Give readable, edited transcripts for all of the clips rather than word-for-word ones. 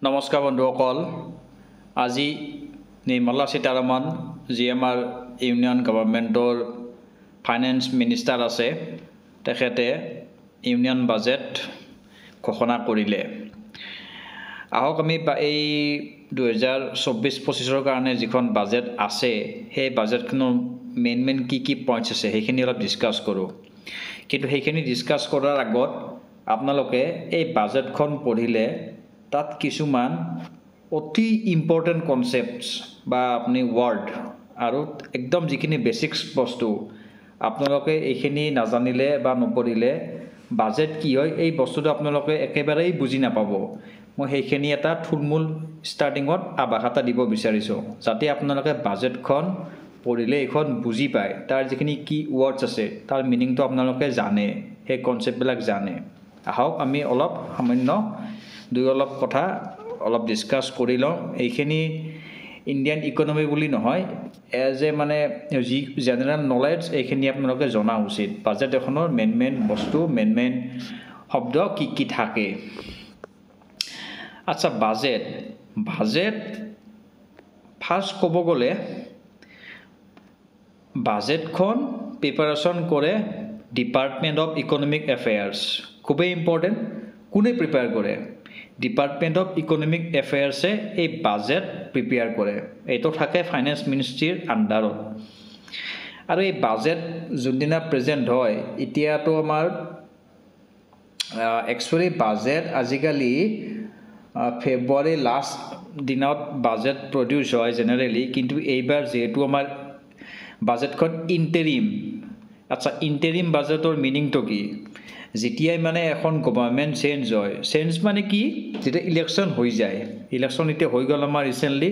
নমস্কাৰ বন্ধুসকল আজি নিৰ্মলা সীতাৰমণ যি আমাৰ ইউনিয়ন গভৰ্ণমেণ্টৰ ফাইনেন্স মিনিষ্টাৰ আছে তেখেতে ইউনিয়ন বাজেট ঘোষণা কৰিলে আহক আমি এই 2024-25 কাৰণে যিখন বাজেট আছে সেই বাজেটখনৰ মেইন কি পইণ্টছ আছে সেইখিনি অলপ ডিসকাস কৰোঁ কিন্তু সেইখিনি ডিসকাস কৰাৰ আগত আপোনালোকে এই বাজেটখন পঢ়িলে তাত কিছুমান অতি ইম্পৰ্টেন্ট কনসেপ্টস বা আপুনি ওয়াৰ্ড আৰু একদম যিখিনি বেসিক্স বস্তু আপোনালোকে এইখিনি নাজানিলে বা নপঢ়িলে বাজেট কি হয় এই বস্তুটো আপোনালোকে একেবাৰেই বুজি নাপাব মই সেইখিনি এটা থুলমূল স্টাৰ্টিংত আভাস এটা দিব বিচাৰিছো যাতে আপোনালোকে বাজেটখন পঢ়িলে এখন বুজি পায় তাৰ যিখিনি কি ওয়াৰ্ডস আছে তাৰ মিনিংটো আপোনালোকে জানে সেই কনসেপ্টবিলাক জানে আহক আমি অলপ সামান্য অলপ কথা অলপ ডিসকাস কৰি লওঁ এইখিনি ইন্ডিয়ান ইকোনমি বুলি নহয় এজ এ মানে জেনাৰেল নলেজ এইখিনি আপোনালোকে জনা উচিত বাজেট এখনৰ মেইন বস্তু মেইন শব্দ কি থাকে আচ্ছা বাজেট ফাৰ্স্ট ক'ব গ'লে বাজেটখন প্ৰিপাৰেচন কৰে ডিপাৰ্টমেন্ট অফ ইকোনমিক এফেয়াৰ্স খুবই ইম্পৰ্টেন্ট কোনে প্ৰিপেয়াৰ কৰে ডিপাৰ্টমেন্ট অফ ইকোনমিক এফেয়াৰ্সে এই বাজেট প্ৰিপেয়াৰ কৰে এইটো থাকে ফাইনেন্স মিনিষ্ট্ৰীৰ আন্ডাৰত আৰু এই বাজেট যোনদিনা প্ৰেজেন্ট হয় এতিয়াতো আমাৰ একচুয়ালি বাজেট আজিকালি ফেব্ৰুৱাৰী লাষ্ট দিনত বাজেট প্ৰডিউস হয় জেনাৰেলি কিন্তু এইবাৰ যেহেতু আমাৰ বাজেটখন ইন্টাৰিম আচ্ছা ইন্টাৰিম বাজেটৰ মিনিংটো কি যেতিয়াই মানে এখন গভৰ্ণমেন্ট চেঞ্জ মানে কি যেটা ইলেকশন হৈ যায় ইলেকশন ইতে হৈ গল আমাৰ ৰিসেন্টলি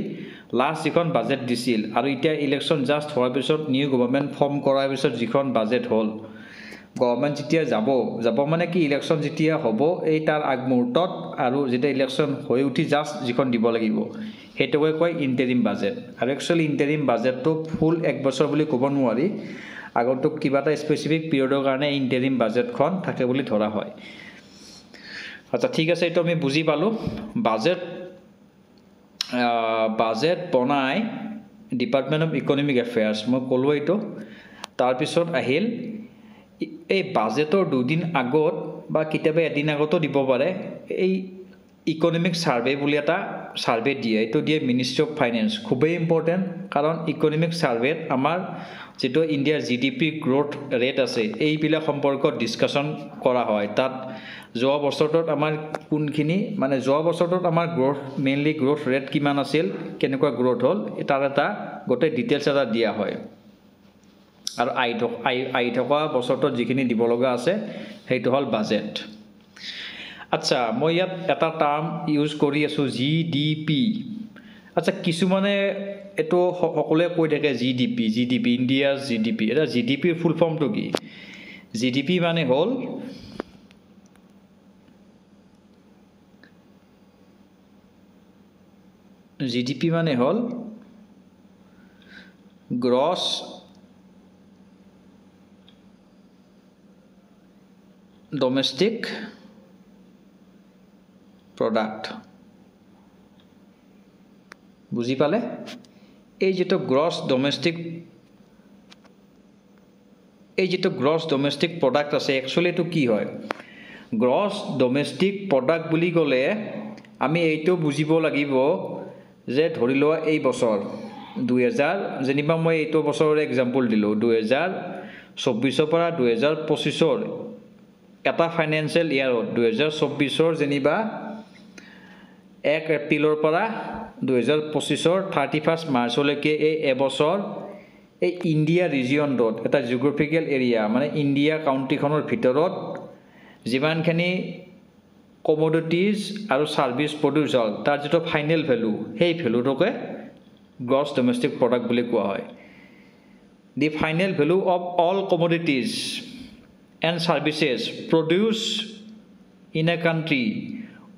লাষ্ট যিখন বাজেট দিছিল আৰু এতিয়া ইলেকশন জাস্ট হোৱাৰ পিছত নিউ গভৰ্ণমেন্ট ফৰ্ম কৰাৰ পিছত যিখন বাজেট হল গভৰ্ণমেন্ট যেতিয়া যাব মানে কি ইলেকশন যেতিয়া হ'ব এই তাৰ আগমুহূৰ্তত আৰু যেটা ইলেকশন হৈ উঠি জাস্ট যিখন দিব লাগিব হেতুকে কয় ইন্টাৰিম বাজেট আৰু একচুয়ালি ইন্টাৰিম বাজেটটো ফুল এক বছৰ বুলি ক'ব নোৱাৰি আগন্তুক কিবা এটা স্পেসিফিক পিৰিয়ডৰ কাৰণে ইন্টাৰিম বাজেটখন থাকে বুলি ধৰা হয় আচ্ছা ঠিক আছে এটো আমি বুজি পালো বাজেট বনাই ডিপাৰ্টমেন্ট অফ ইকোনমিক এফেয়াৰ্স মই কলো এটো তাৰ পিছত আহিল এই বাজেটৰ দুদিন আগত বা কিতাবে এদিন আগতো দিব পাৰে এই ইকোনমিক সাৰ্ভে বুলি এটা সাৰ্ভে দিয়ে এটো দিয়ে মিনিষ্ট্ৰি অফ ফাইনেন্স খুবই ইম্পৰ্টেন্ট কাৰণ ইকোনমিক সাৰ্ভেত আমাৰ যেটো ইন্ডিয়াৰ জিডিপি গ্ৰোথ ৰেট আছে এই বিলা সম্পৰ্কত ডিসকাশন কৰা হয় তাত যোৱা বছৰটোত আমাৰ কোনখিনি মানে যোৱা বছৰটোত আমাৰ গ্ৰোথ মেইনলি গ্ৰোথ ৰেট কিমান আছিল কেনেকুৱা গ্ৰোথ হল তাৰ এটা গোটেই ডিটেইলছ এটা দিয়া হয় আৰু আই থকা বছৰটোত যিখিনি দিব লগা আছে সেইটো হল বাজেট আচ্ছা মই ইয়াত এটা টাৰ্ম ইউজ কৰি আছো জিডিপি আচ্ছা কিছুমানে এটো সকলে কৈ থাকে জিডিপি ইন্ডিয়াৰ জিডিপি এটা জিডিপিৰ ফুল ফৰ্মটো কি জিডিপি মানে হল গ্ৰছ ডোমেষ্টিক প্ৰডাক্ট বুজি পালে এই যেটো গ্ৰছ ডোমেষ্টিক প্ৰডাক্ট আছে একচুয়ালি এটো কি হয় গ্ৰছ ডোমেষ্টিক প্ৰডাক্ট বুলি গলে আমি এইটো বুজিব লাগিব যে ধৰি লোৱা এই বছৰ 2000 যেনিবা মই এইটো বছৰৰ এক্সাম্পল দিলো 2024 পৰা 2025 এটা ফাইনান্সিয়েল ইয়াৰত 2024 যেনিবা 1 এপ্ৰিলৰ পৰা 2025 31 মাৰ্চলৈকে এই এবছৰ এই ইন্ডিয়া ৰিজিয়নটোত এটা জিওগ্ৰাফিক্যাল এৰিয়া মানে ইন্ডিয়া কাউন্ট্ৰিখনৰ ভিতৰত যিমানখিনি কমোডিটিজ আৰু সাৰ্ভিস প্ৰডিউস হল তাৰ যেটো ফাইনেল ভ্যালু সেই ভ্যালুটোকে গ্ৰছ ডোমেষ্টিক প্ৰডাক্ট বুলি কোৱা হয় the final value of all commodities and services produced in a country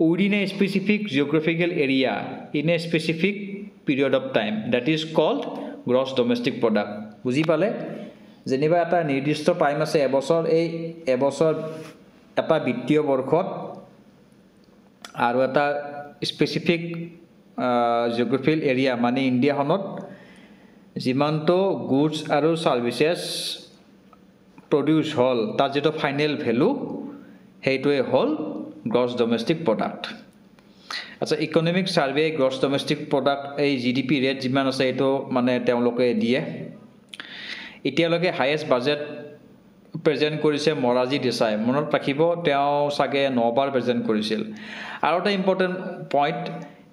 within a specific geographical area in a specific period of time that is called gross domestic product বুজি পালে যেনিবা এটা নিৰ্দিষ্ট time আছে এবছৰ এই এবছৰ এটা বিত্তীয় বৰ্ষত আৰু এটা স্পেচিফিক জিঅ'গ্ৰাফিকেল এৰিয়া মানে ইণ্ডিয়াখনত যিমানটো গুডছ আৰু ছাৰ্ভিচেছ প্ৰডিউচ হ'ল তাৰ যিটো ফাইনেল ভেলু সেইটোৱে হ'ল গ্ৰছ ডমেষ্টিক প্ৰডাক্ট আচ্ছা economic survey gross domestic product এই GDP ৰেট যিমান আছে এইটো মানে তেওঁলোকে দিয়ে এতিয়ালৈকে হাইয়েষ্ট বাজেট প্ৰেজেণ্ট কৰিছে মৰাজী দেশাই মনত ৰাখিব তেওঁ চাগে 9 বাৰ প্ৰেজেণ্ট কৰিছিল আৰু এটা ইম্পৰ্টেণ্ট পইণ্ট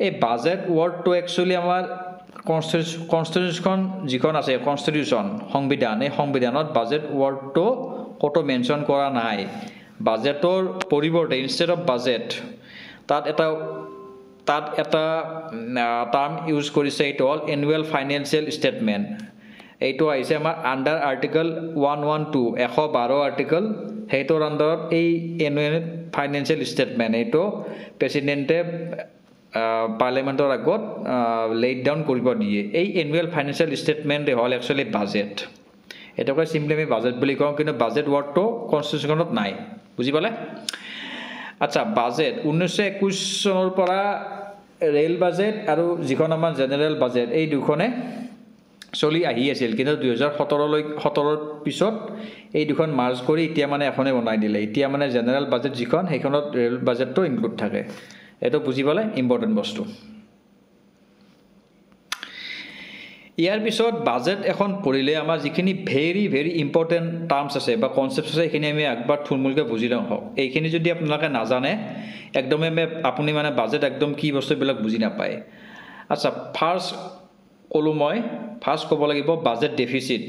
এই বাজেট ৱৰ্ডটো একচুৱেলি আমাৰ কনষ্টিটিউশ্যন যিখন আছে কনষ্টিটিউশ্যন সংবিধান এই সংবিধানত বাজেট ৱৰ্ডটো ক'তো মেনশ্যন কৰা নাই বাজেটৰ পৰিৱৰ্তে ইনষ্টেড অফ বাজেট তাত এটা টাৰ্ম ইউজ কৰিছে এইটো হ'ল এনুৱেল ফাইনেন্সিয়েল ষ্টেটমেণ্ট এইটো আহিছে আমাৰ আণ্ডাৰ আৰ্টিকল 112 112 আৰ্টিকল সেইটোৰ আণ্ডাৰত এই এনুৱেল ফাইনেন্সিয়েল ষ্টেটমেণ্ট এইটো প্ৰেচিডেণ্টে পাৰ্লিয়ামেণ্টৰ আগত লেইড ডাউন কৰিব দিয়ে এই এনুৱেল ফাইনেন্সিয়েল ষ্টেটমেণ্টে হ'ল একচুৱেলি বাজেট এটাকে চিম্পলি আমি বাজেট বুলি কওঁ কিন্তু বাজেট ৱৰ্ডটো কনষ্টিটিউশ্যনত নাই বুজি পালে আচ্ছা বাজেট 1921 চনৰ পৰা ৰেল বাজেট আৰু যিখন আমাৰ জেনেৰেল বাজেট এই দুখনে চলি আহি আছিল কিন্তু 2017 পিছত এই দুখন মাৰ্জ কৰি এতিয়া মানে এখনে বনাই দিলে এতিয়া মানে জেনেৰেল বাজেট যিখন সেইখনত ৰেল বাজেটটো ইনক্লুড থাকে এটো বুজি পালে ইম্পৰ্টেণ্ট বস্তু ইয়াৰ পিছত বাজেট এখন পঢ়িলে আমাৰ যিখিনি ভেৰি ইম্পৰ্টেণ্ট টাৰ্মছ আছে বা কনচেপ্টছ আছে সেইখিনি আমি একবাৰ থুলমূলকৈ বুজি লওঁ হওক এইখিনি যদি আপোনালোকে নাজানে একদমেই আপুনি মানে বাজেট একদম কি বস্তুবিলাক বুজি নাপায় আচ্ছা ফাৰ্ষ্ট ক'ব লাগিব বাজেট ডেফিচিট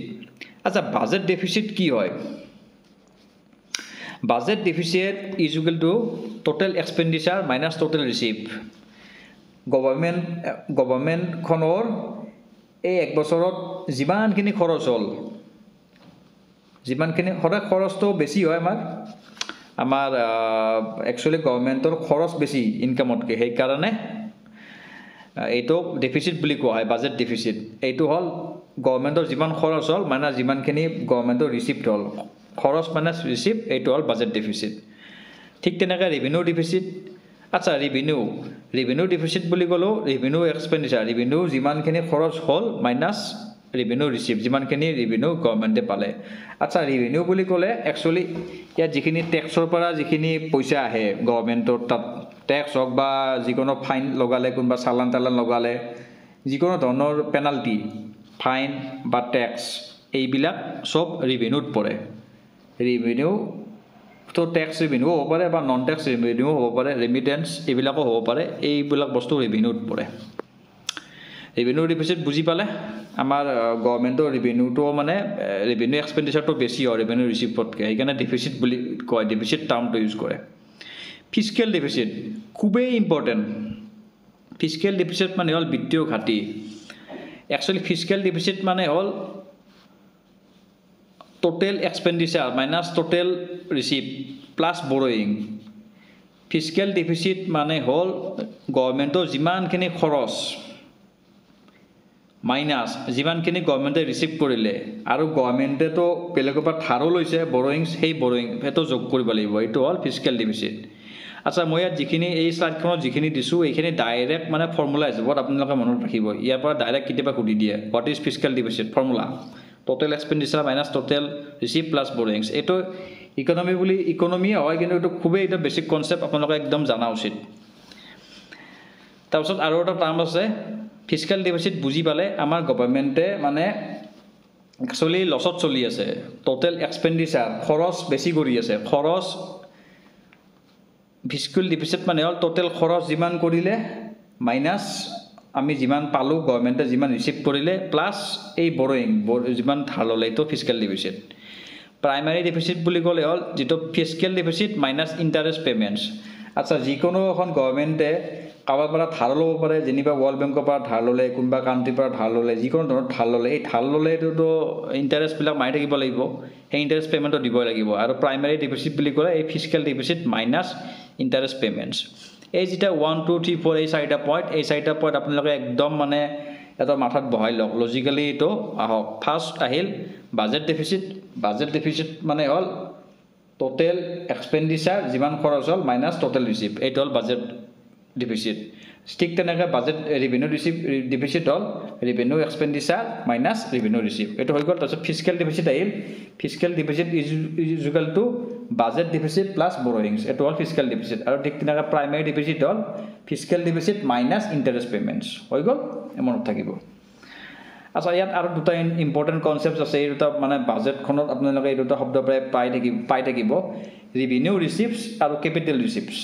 আচ্ছা বাজেট ডেফিচিট কি হয় budget deficit is equal to total expenditure minus total receive গভৰ্ণমেণ্টখনৰ এই এক বছৰত যিমানখিনি খৰচ হ'ল যিমানখিনি সদায় খৰচটো বেছি হয় আমাৰ একচুৱেলি গভৰ্ণমেণ্টৰ খৰচ বেছি ইনকামতকৈ সেইকাৰণে এইটো ডেফিচিট বুলি কোৱা হয় বাজেট ডেফিচিট এইটো হ'ল গভৰ্ণমেণ্টৰ যিমান খৰচ হ'ল মানে যিমানখিনি গভৰ্ণমেণ্টৰ ৰিচিপ্ট হ'ল খৰচ মানে ৰিচিপ্ট এইটো হ'ল বাজেট ডেফিচিট ঠিক তেনেকৈ ৰেভিনিউ ডেফিচিট আচ্ছা ৰেভিনিউ ডেফিচিট বুলি ক'লেও ৰেভিনিউ এক্সপেণ্ডিচাৰ ৰেভিনিউ যিমানখিনি খৰচ হ'ল মাইনাছ ৰেভিনিউ ৰিচিপ্ট যিমানখিনি ৰেভিনিউ গভৰ্ণমেণ্টে পালে আচ্ছা ৰেভিনিউ বুলি ক'লে একচুৱেলি ইয়াত যিখিনি টেক্সৰ পৰা যিখিনি পইচা আহে গভৰ্ণমেণ্টৰ তাত টেক্স হওক বা যিকোনো ফাইন লগালে কোনোবা চালান লগালে যিকোনো ধৰণৰ পেনাল্টি ফাইন বা টেক্স এইবিলাক চব ৰেভিনিউত পৰে ৰেভিনিউ তো টেক্স ৰেভিনিউ হ'ব পাৰে বা নন টেক্স ৰেভিনিউ হ'ব পাৰে ৰেমিটেন্স এইবিলাকো হ'ব পাৰে এইবিলাক বস্তু ৰেভিনিউত পৰে ৰেভিনিউ ডেফিচিট বুজি পালে আমাৰ গভৰ্ণমেণ্টৰ ৰেভিনিউটো মানে ৰেভিনিউ এক্সপেণ্ডিচাৰটো বেছি হয় ৰেভিনিউ ৰিচিপ্টতকৈ সেইকাৰণে ডেফিচিট বুলি কয় ডেফিচিট টাৰ্মটো ইউজ কৰে ফিস্কেল ডেফিচিট খুবেই ইম্পৰ্টেণ্ট ফিস্কেল ডেফিচিট মানে হ'ল বিত্তীয় ঘাটি একচুৱেলি ফিস্কেল ডেফিচিট মানে হ'ল total expenditure minus total receipt plus borrowing fiscal deficit মানে হ'ল গভৰ্ণমেণ্টৰ যিমানখিনি খৰচ মাইনাছ যিমানখিনি গভৰ্ণমেণ্টে ৰিচিভ কৰিলে আৰু গভৰ্ণমেণ্টেতো বেলেগৰ পৰা ধাৰো লৈছে বৰয়িংছ সেই বৰয়িং সেইটো যোগ কৰিব লাগিব এইটো হ'ল ফিস্কেল ডেফিচিট আচ্ছা মই ইয়াত যিখিনি এই শ্লাইডখনত যিখিনি দিছোঁ এইখিনি ডাইৰেক্ট মানে ফৰ্মুলা হিচাপত আপোনালোকে মনত ৰাখিব ইয়াৰ পৰা ডাইৰেক্ট কেতিয়াবা সুধি দিয়ে what is fiscal deficit formula total expenditure minus total receive plus borrowings এইটো ইকনমিয়ে হয় কিন্তু এইটো খুবেই এটা বেছিক কনচেপ্ট আপোনালোকে একদম জনা উচিত তাৰপিছত আৰু এটা টাৰ্ম আছে ফিস্কেল ডেফিচিট বুজি পালে আমাৰ গভৰ্ণমেণ্টে মানে একচুৱেলি লছত চলি আছে টোটেল এক্সপেণ্ডিচাৰ খৰচ বেছি কৰি আছে ফিস্কেল ডেফিচিট মানে হ'ল টোটেল খৰচ যিমান কৰিলে মাইনাছ আমি যিমান পালোঁ গভৰ্ণমেণ্টে যিমান ৰিচিভ কৰিলে প্লাছ এই বৰয়িং যিমান ধাৰ ল'লে এইটো ফিস্কেল ডেফিচিট প্ৰাইমাৰী ডেফিচিট বুলি ক'লে হ'ল যিটো fiscal deficit minus interest payments আচ্ছা যিকোনো এখন গভৰ্ণমেণ্টে কাৰোবাৰ পৰা ধাৰ ল'ব পাৰে যেনিবা ৱৰ্ল্ড বেংকৰ পৰা ধাৰ ল'লে কোনোবা কাণ্ট্ৰিৰ পৰা ধাৰ ল'লে যিকোনো ধৰণৰ ধাৰ ল'লে এই ধাৰ ল'লে এইটোতো ইণ্টাৰেষ্টবিলাক মাৰি থাকিব লাগিব সেই ইণ্টাৰেষ্ট পে'মেণ্টটো দিবই লাগিব আৰু প্ৰাইমাৰী ডেফিচিট বুলি ক'লে এই fiscal deficit minus interest payments এই যেতিয়া 1 2 3 4 এই চাৰিটা পইণ্ট আপোনালোকে একদম মানে এটা মাথাত বহাই লওক লজিকেলি এইটো আহক ফাৰ্ষ্ট আহিল বাজেট ডেফিচিট মানে হ'ল টোটেল এক্সপেণ্ডিচাৰ যিমান খৰচ হ'ল মাইনাছ টোটেল ৰিচিভ এইটো হ'ল বাজেট ডেফিচিট ঠিক তেনেকৈ বাজেট ৰেভিনিউ ৰিচিভ ডিফিচিট হ'ল revenue expenditure minus revenue receive এইটো হৈ গ'ল তাৰপিছত ফিজিকেল ডিফিচিট আহিল fiscal deficit is equal to budget deficit plus borrowings এইটো হ'ল ফিজিকেল ডিফিচিট আৰু ঠিক তেনেকৈ প্ৰাইমেৰী ডিফিচিট হ'ল ফিজিকেল ডিফিচিট মাইনাছ ইণ্টাৰেষ্ট পে'মেণ্টছ হৈ গ'ল মনত থাকিব আচ্ছা ইয়াত আৰু দুটা ইম্পৰ্টেণ্ট কনচেপ্ট আছে এই দুটা মানে বাজেটখনত আপোনালোকে এই দুটা শব্দ প্ৰায় পাই থাকিব ৰেভিনিউ ৰিচিপ্টছ আৰু কেপিটেল ৰিচিপ্টছ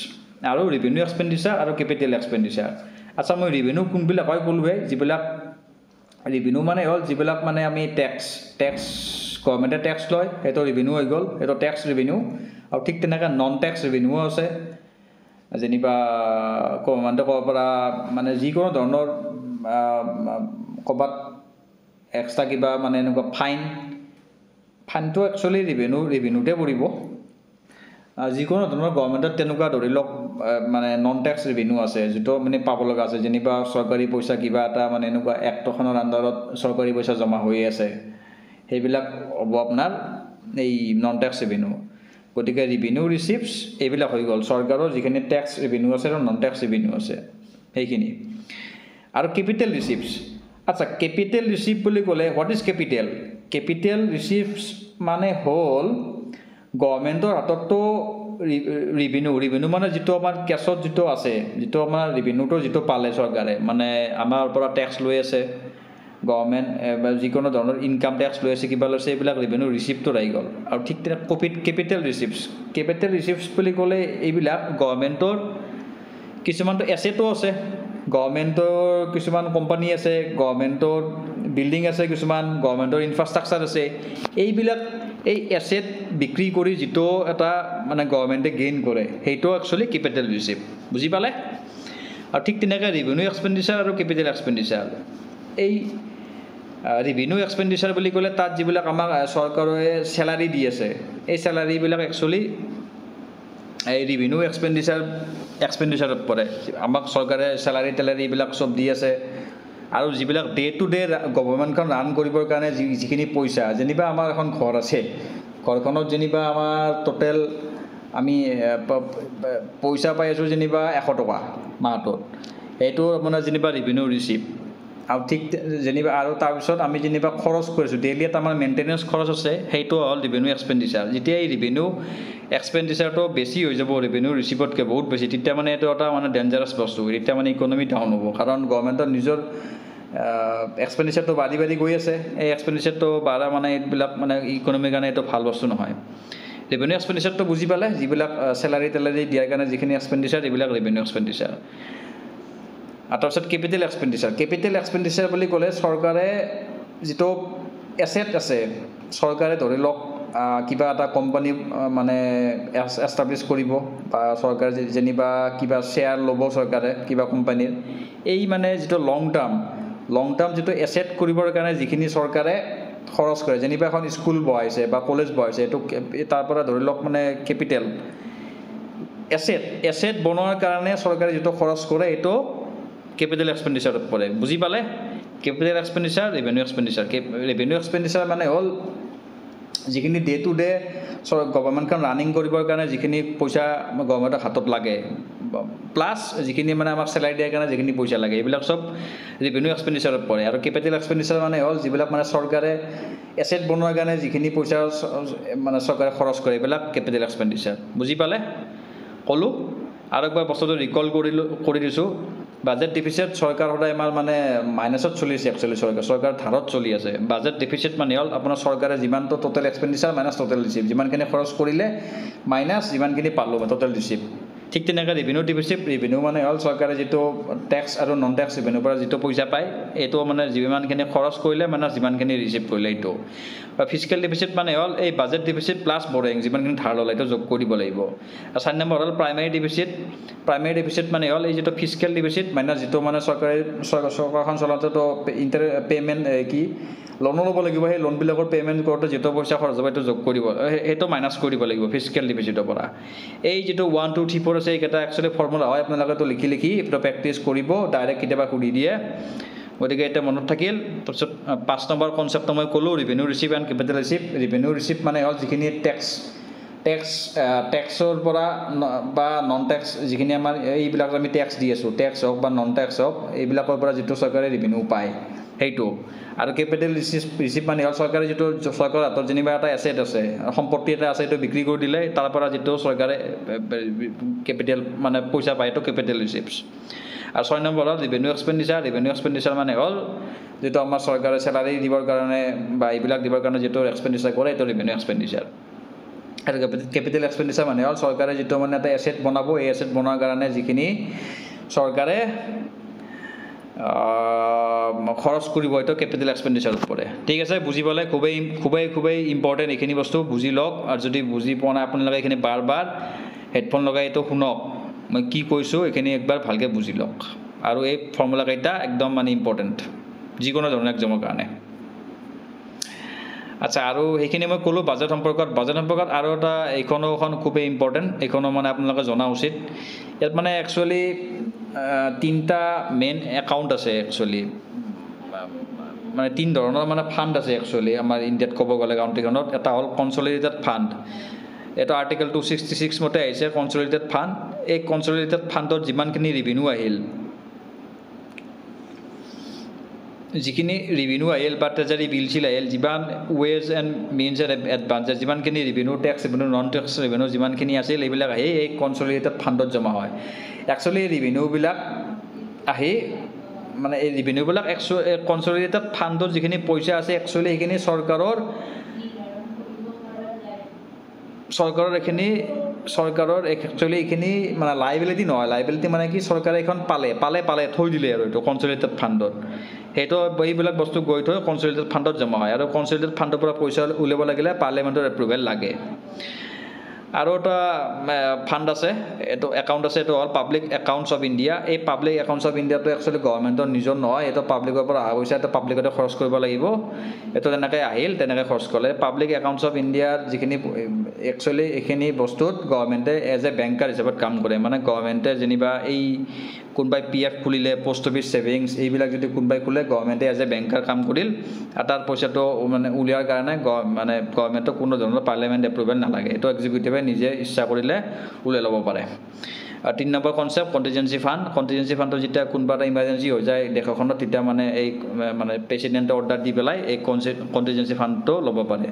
আৰু ৰেভিনিউ এক্সপেণ্ডিচাৰ আৰু কেপিটেল এক্সপেণ্ডিচাৰ আচ্ছা মই ৰেভিনিউ কোনবিলাক হয় ক'লোৱে যিবিলাক ৰেভিনিউ মানে হ'ল যিবিলাক মানে আমি টেক্স গভৰ্ণমেণ্টে টেক্স লয় সেইটো ৰেভিনিউ হৈ গ'ল সেইটো টেক্স ৰেভিনিউ আৰু ঠিক তেনেকৈ নন টেক্স ৰেভিনিউ আছে যেনিবা গভৰ্ণমেণ্টে ক'ব পৰা মানে যিকোনো ধৰণৰ ক'ৰবাত এক্সট্ৰা কিবা মানে এনেকুৱা ফাইনটো একচুৱেলি ৰেভিনিউতে পৰিব যিকোনো ধৰণৰ গভৰ্ণমেণ্টত তেনেকুৱা ধৰি লওক মানে নন টেক্স ৰেভিনিউ আছে যিটো মানে পাব লগা আছে যেনিবা চৰকাৰী পইচা কিবা এটা মানে এনেকুৱা এক্টখনৰ আণ্ডাৰত চৰকাৰী পইচা জমা হৈ আছে সেইবিলাক হ'ব আপোনাৰ এই নন টেক্স ৰেভিনিউ গতিকে ৰেভিনিউ ৰিচিপ্টছ এইবিলাক হৈ গ'ল চৰকাৰৰ যিখিনি টেক্স ৰেভিনিউ আছে আৰু নন টেক্স ৰেভিনিউ আছে সেইখিনি আৰু কেপিটেল ৰিচিপ্টছ আচ্ছা কেপিটেল ৰিচিপ্ট বুলি ক'লে হোৱাট ইজ কেপিটেল ৰিচিপ্টছ মানে হ'ল গভৰ্ণমেণ্টৰ হাতততো ৰেভিনিউ মানে যিটো আমাৰ কেছত যিটো আছে যিটো আমাৰ ৰেভিনিউটো যিটো পালে চৰকাৰে মানে আমাৰ পৰা টেক্স লৈ আছে গভৰ্ণমেণ্ট যিকোনো ধৰণৰ ইনকাম টেক্স লৈ আছে কিবা লৈছে এইবিলাক ৰেভিনিউ ৰিচিপ্টটো আহি গ'ল আৰু ঠিক তেনেকৈ কেপিটেল ৰিচিপ্টছ বুলি ক'লে এইবিলাক গভৰ্ণমেণ্টৰ কিছুমানটো এছেটো আছে গভৰ্ণমেণ্টৰ কিছুমান কোম্পানী আছে গভৰ্ণমেণ্টৰ বিল্ডিং আছে কিছুমান গভৰ্ণমেণ্টৰ ইনফ্ৰাষ্ট্ৰাকচাৰ আছে এইবিলাক এই এছেট বিক্ৰী কৰি যিটো এটা মানে গভৰ্ণমেণ্টে গেইন কৰে সেইটো একচুৱেলি কেপিটেল ৰিচিপ্ট বুজি পালে আৰু ঠিক তেনেকৈ ৰেভিনিউ এক্সপেণ্ডিচাৰ আৰু কেপিটেল এক্সপেণ্ডিচাৰ এই ৰেভিনিউ এক্সপেণ্ডিচাৰ বুলি ক'লে তাত যিবিলাক আমাক চৰকাৰে চেলাৰী দি আছে এই চেলাৰীবিলাক একচুৱেলি এই ৰেভিনিউ এক্সপেণ্ডিচাৰত পৰে আমাক চৰকাৰে চেলাৰী এইবিলাক চব দি আছে আৰু যিবিলাক ডে টু ডে গভৰ্ণমেণ্টখন ৰান কৰিবৰ কাৰণে যিখিনি পইচা যেনিবা আমাৰ এখন ঘৰ আছে ঘৰখনত যেনিবা আমাৰ টোটেল আমি পইচা পাই আছোঁ যেনিবা 100 টকা মাহটোত এইটো আপোনাৰ যেনিবা ৰেভিনিউ ৰিচিপ্ট আৰু ঠিক যেনিবা আৰু তাৰপিছত আমি যেনিবা খৰচ কৰিছোঁ ডেইলি এটা আমাৰ মেইনটেনেঞ্চ খৰচ আছে সেইটো হ'ল ৰেভিনিউ এক্সপেণ্ডিচাৰ যেতিয়া এই ৰেভিনিউ এক্সপেণ্ডিচাৰটো বেছি হৈ যাব ৰেভিনিউ ৰিচিপ্টতকৈ বহুত বেছি তেতিয়া মানে এইটো এটা মানে ডেঞ্জাৰাছ বস্তু তেতিয়া মানে ইকনমি ডাউন হ'ব কাৰণ গভৰ্ণমেণ্টৰ নিজৰ এক্সপেণ্ডিচাৰটো বাঢ়ি গৈ আছে এই এক্সপেণ্ডিচাৰটো বাঢ়া মানে এইবিলাক মানে ইকনমিৰ কাৰণে এইটো ভাল বস্তু নহয় ৰেভিনিউ এক্সপেণ্ডিচাৰটো বুজি পালে যিবিলাক চেলাৰী দিয়াৰ কাৰণে যিখিনি এক্সপেণ্ডিচাৰ এইবিলাক ৰেভিনিউ এক্সপেণ্ডিচাৰ আৰু তাৰপিছত কেপিটেল এক্সপেণ্ডিচাৰ বুলি ক'লে চৰকাৰে যিটো এছেট আছে চৰকাৰে ধৰি লওক কিবা এটা কোম্পানী মানে এষ্টাব্লিছ কৰিব বা চৰকাৰে যেনিবা কিবা শ্বেয়াৰ ল'ব চৰকাৰে কিবা কোম্পানীৰ এই মানে যিটো লং টাৰ্ম যিটো এছেট কৰিবৰ কাৰণে যিখিনি চৰকাৰে খৰচ কৰে যেনিবা এখন স্কুল বহাইছে বা কলেজ বহাইছে এইটো তাৰ পৰা ধৰি লওক মানে কেপিটেল এছেট বনোৱাৰ কাৰণে চৰকাৰে যিটো খৰচ কৰে এইটো কেপিটেল এক্সপেণ্ডিচাৰত পৰে বুজি পালে কেপিটেল এক্সপেণ্ডিচাৰ ৰেভিনিউ এক্সপেণ্ডিচাৰ মানে হ'ল যিখিনি ডে টু ডে গভৰ্ণমেণ্টখন ৰানিং কৰিবৰ কাৰণে যিখিনি পইচা গভৰ্ণমেণ্টৰ হাতত লাগে প্লাছ যিখিনি মানে আমাক চেলাৰী দিয়াৰ কাৰণে যিখিনি পইচা লাগে এইবিলাক চব ৰেভিনিউ এক্সপেণ্ডিচাৰত পৰে আৰু কেপিটেল এক্সপেণ্ডিচাৰ মানে হ'ল যিবিলাক মানে চৰকাৰে এছেট বনোৱাৰ কাৰণে যিখিনি পইচা মানে চৰকাৰে খৰচ কৰে এইবিলাক কেপিটেল এক্সপেণ্ডিচাৰ বুজি পালে ক'লোঁ আৰু একবাৰ বস্তুটো ৰিকল কৰি দিছোঁ বাজেট ডিফিচিট চৰকাৰ সদায় আমাৰ মানে মাইনাছত চলি আছে একচুৱেলি চৰকাৰ ধাৰত চলি আছে বাজেট ডিফিচিট মানে হ'ল আপোনাৰ চৰকাৰে যিমানটো total expenditure minus total receipt যিমানখিনি খৰচ কৰিলে মাইনাছ যিমানখিনি পালোঁ টোটেল ৰিচিপ্ট ঠিক তেনেকৈ ৰেভিনিউ মানে হ'ল চৰকাৰে যিটো টেক্স আৰু নন টেক্স ৰেভিনিউৰ পৰা যিটো পইচা পায় এইটো মানে যিমানখিনি খৰচ কৰিলে মানে যিমানখিনি ৰিচিভ কৰিলে এইটো বা ফিজিকেল ডিফিচিট মানে হ'ল এই বাজেট ডিফিচিট প্লাছ বৰয়িং যিমানখিনি ধাৰ ল'লে এইটো যোগ কৰিব লাগিব আৰু 4 নম্বৰ হ'ল প্ৰাইমেৰী ডিফিচিট মানে হ'ল এই যিটো ফিজিকেল ডিফিচিট মাইনাছ যিটো মানে চৰকাৰখন চলাওঁতেতো পে'মেণ্ট লোনো ল'ব লাগিব সেই লোনবিলাকৰ পে'মেণ্ট কৰোঁতে যিটো পইচা খৰচ হ'ব সেইটো যোগ কৰিব সেইটো মাইনাছ কৰিব লাগিব ফিজিকেল ডিফিচিটৰ পৰা এই যিটো 1 2 3 4 আছে এইকেইটা একচুৱেলি ফৰ্মুলা হয় আপোনালোকেতো লিখি এইটো প্ৰেক্টিছ কৰিব ডাইৰেক্ট কেতিয়াবা সুধি দিয়ে গতিকে এতিয়া মনত থাকিল তাৰপিছত 5 নম্বৰ কনচেপ্টটো মই ক'লোঁ revenue receipt and capital receipt মানে হ'ল যিখিনি টেক্সৰ পৰা বা নন টেক্স যিখিনি আমাৰ এইবিলাক আমি টেক্স দি আছোঁ টেক্স হওক বা নন টেক্স হওক এইবিলাকৰ পৰা যিটো চৰকাৰে ৰেভিনিউ পায় সেইটো আৰু কেপিটেল ৰিচিভ মানে হ'ল চৰকাৰে যিটো চৰকাৰৰ হাতত যেনিবা এটা এছেট আছে সম্পত্তি এটা আছে সেইটো বিক্ৰী কৰি দিলে তাৰ পৰা যিটো চৰকাৰে কেপিটেল মানে পইচা পায় সেইটো কেপিটেল ৰিচিপ্টছ আৰু 6 নম্বৰ হ'ল ৰেভিনিউ এক্সপেণ্ডিচাৰ মানে হ'ল যিটো আমাৰ চৰকাৰে চেলাৰী দিবৰ কাৰণে বা এইবিলাক দিবৰ কাৰণে যিটো এক্সপেণ্ডিচাৰ কৰে সেইটো ৰেভিনিউ এক্সপেণ্ডিচাৰ আৰু কেপিটেল এক্সপেণ্ডিচাৰ মানে হ'ল চৰকাৰে যিটো মানে এটা এছেট বনাব এই এছেট বনোৱাৰ কাৰণে যিখিনি চৰকাৰে খৰচ কৰিব এইটো কেপিটেল এক্সপেণ্ডিচাৰত পৰে ঠিক আছে বুজি পালে খুবেই ইম্পৰ্টেণ্ট এইখিনি বস্তু বুজি লওক আৰু যদি বুজি পোৱা নাই আপোনালোকে এইখিনি বাৰ হেডফোন লগাই এইটো শুনক মই কি কৈছোঁ এইখিনি একবাৰ ভালকৈ বুজি লওক আৰু এই ফৰ্মুলাকেইটা একদম মানে ইম্পৰ্টেণ্ট যিকোনো ধৰণৰ এক্সামৰ কাৰণে আচ্ছা আৰু সেইখিনি মই ক'লোঁ বাজেট সম্পৰ্কত আৰু এটা এইখনো খুবেই ইম্পৰ্টেণ্ট এইখনো মানে আপোনালোকে জনা উচিত ইয়াত মানে একচুৱেলি 3টা মেইন একাউণ্ট আছে একচুৱেলি মানে 3 ধৰণৰ মানে ফাণ্ড আছে একচুৱেলি আমাৰ ইণ্ডিয়াত ক'ব গ'লে কাউণ্ট্ৰিখনত এটা হ'ল কনচলিডেটেড ফাণ্ড এইটো আৰ্টিকেল 266 মতে আহিছে কনচলিডেটেড ফাণ্ড এই কনচলিডেটেড ফাণ্ডত যিমানখিনি ৰেভিনিউ আহিল যিখিনি ৰেভিনিউ আহিল বা ট্ৰেজাৰী বিলছিল আহিল যিমান ways and means and advances যিমানখিনি revenue tax revenue non tax revenue যিমানখিনি আছিল এইবিলাক আহি এই কনচলিডেটেড ফাণ্ডত জমা হয় একচুৱেলি ৰেভিনিউবিলাক আহি মানে এই ৰেভিনিউবিলাক কনচলিডেটেড ফাণ্ডত যিখিনি পইচা আছে একচুৱেলি সেইখিনি চৰকাৰৰ একচুৱেলি এইখিনি মানে লাইবিলিটি নহয় লাইবিলিটি মানে কি চৰকাৰে এইখন পালে থৈ দিলে আৰু এইটো কনচলিডেটেড ফাণ্ডত সেইটো এইবিলাক বস্তু গৈ থৈ কনচলিডেটেড ফাণ্ডত জমা হয় আৰু কনচলিডেটেড ফাণ্ডৰ পৰা পইচা উলিয়াব লাগিলে পাৰ্লিয়ামেণ্টৰ এপ্ৰুভেল লাগে আৰু এটা ফাণ্ড আছে এইটো একাউণ্ট আছে এইটো হ'ল পাব্লিক একাউণ্টছ অফ ইণ্ডিয়া এই পাব্লিক একাউণ্টছ অফ ইণ্ডিয়াটো একচুৱেলি গভৰ্ণমেণ্টৰ নিজৰ নহয় এইটো পাব্লিকৰ পৰা অহা পইচা এইটো পাব্লিকতে খৰচ কৰিব লাগিব এইটো তেনেকৈ আহিল তেনেকৈ খৰচ কৰিলে পাব্লিক একাউণ্টছ অফ ইণ্ডিয়াৰ যিখিনি একচুৱেলি এইখিনি বস্তুত গভৰ্ণমেণ্টে এজ এ বেংকাৰ হিচাপত কাম কৰে মানে গভৰ্ণমেণ্টে যেনিবা এই কোনোবাই PF খুলিলে পোষ্ট অফিচ ছেভিংছ এইবিলাক যদি কোনোবাই খোলে গভৰ্ণমেণ্টে এজ এ বেংকাৰ কাম কৰিল আৰু তাৰ পইচাটো মানে উলিওৱাৰ কাৰণে মানে গভৰ্ণমেণ্টক কোনো ধৰণৰ পাৰ্লিয়ামেণ্ট এপ্ৰুভেল নালাগে এইটো এক্সিকিউটিভে নিজে ইচ্ছা কৰিলে উলিয়াই ল'ব পাৰে আৰু 3 নম্বৰ কনচেপ্ট কণ্টিজেঞ্চি ফাণ্ডটো যেতিয়া কোনোবা এটা ইমাৰ্জেঞ্চি হৈ যায় দেশখনত তেতিয়া মানে এই মানে প্ৰেচিডেণ্টে অৰ্ডাৰ দি পেলাই এই কণ্টিজেঞ্চি ফাণ্ডটো ল'ব পাৰে